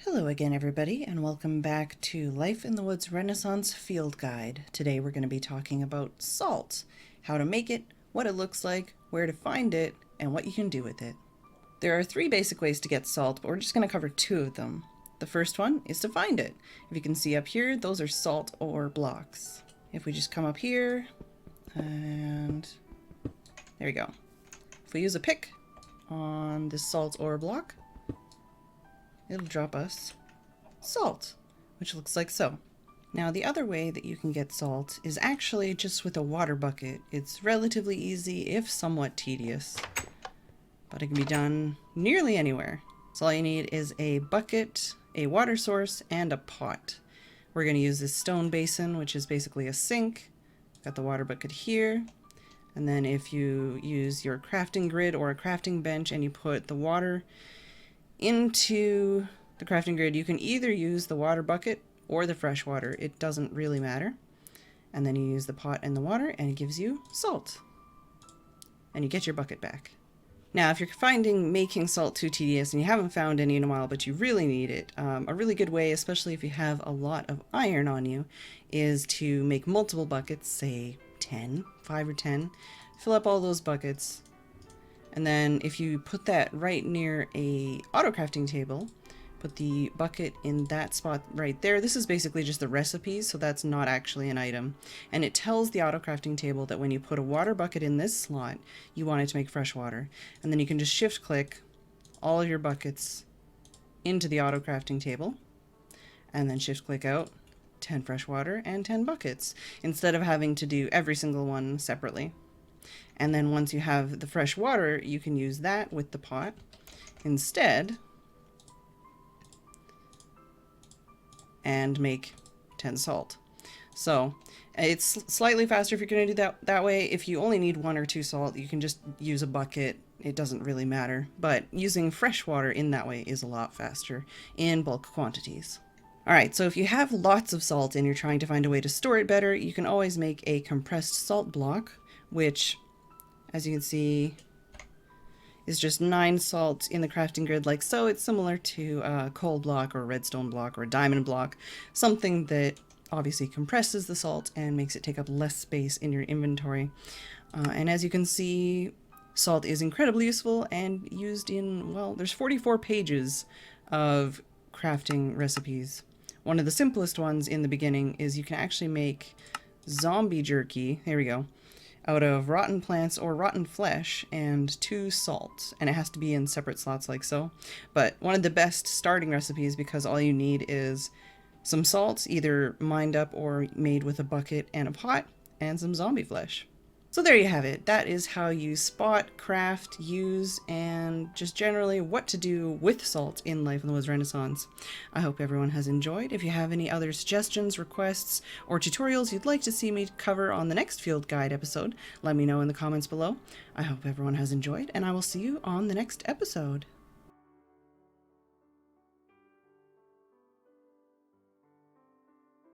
Hello again, everybody, and welcome back to Life in the Woods Renaissance Field Guide. Today we're going to be talking about salt, how to make it, what it looks like, where to find it, and what you can do with it. There are three basic ways to get salt, but we're just going to cover two of them. The first one is to find it. If you can see up here, those are salt ore blocks. If we just come up here, and there we go. If we use a pick on this salt ore block, it'll drop us salt, which looks like so. Now, the other way that you can get salt is actually just with a water bucket. It's relatively easy, if somewhat tedious, but it can be done nearly anywhere. So all you need is a bucket, a water source, and a pot. We're going to use this stone basin, which is basically a sink. Got the water bucket here. And then if you use your crafting grid or a crafting bench and you put the water into the crafting grid, you can either use the water bucket or the fresh water. It doesn't really matter. And then you use the pot and the water and it gives you salt. And you get your bucket back. Now, if you're finding making salt too tedious and you haven't found any in a while, but you really need it, a really good way, especially if you have a lot of iron on you, is to make multiple buckets, say 5 or 10, fill up all those buckets. And then if you put that right near a auto crafting table, put the bucket in that spot right there. This is basically just the recipes, so that's not actually an item. And it tells the auto crafting table that when you put a water bucket in this slot, you want it to make fresh water. And then you can just shift click all of your buckets into the auto crafting table and then shift click out 10 fresh water and 10 buckets instead of having to do every single one separately. And then once you have the fresh water, you can use that with the pot instead and make 10 salt. So it's slightly faster if you're going to do that way. If you only need 1 or 2 salt, you can just use a bucket. It doesn't really matter. But using fresh water in that way is a lot faster in bulk quantities. Alright, so if you have lots of salt and you're trying to find a way to store it better, you can always make a compressed salt block, which, as you can see, is just 9 salt in the crafting grid like so. It's similar to a coal block or a redstone block or a diamond block, something that obviously compresses the salt and makes it take up less space in your inventory. And as you can see, salt is incredibly useful and used in, well, there's 44 pages of crafting recipes. One of the simplest ones in the beginning is you can actually make zombie jerky, there we go, out of rotten plants or rotten flesh and 2 salt, and it has to be in separate slots like so. But one of the best starting recipes, because all you need is some salt, either mined up or made with a bucket and a pot, and some zombie flesh. So there you have it. That is how you spot, craft, use, and just generally what to do with salt in Life in the Woods Renaissance. I hope everyone has enjoyed. If you have any other suggestions, requests, or tutorials you'd like to see me cover on the next field guide episode, let me know in the comments below. I hope everyone has enjoyed, and I will see you on the next episode.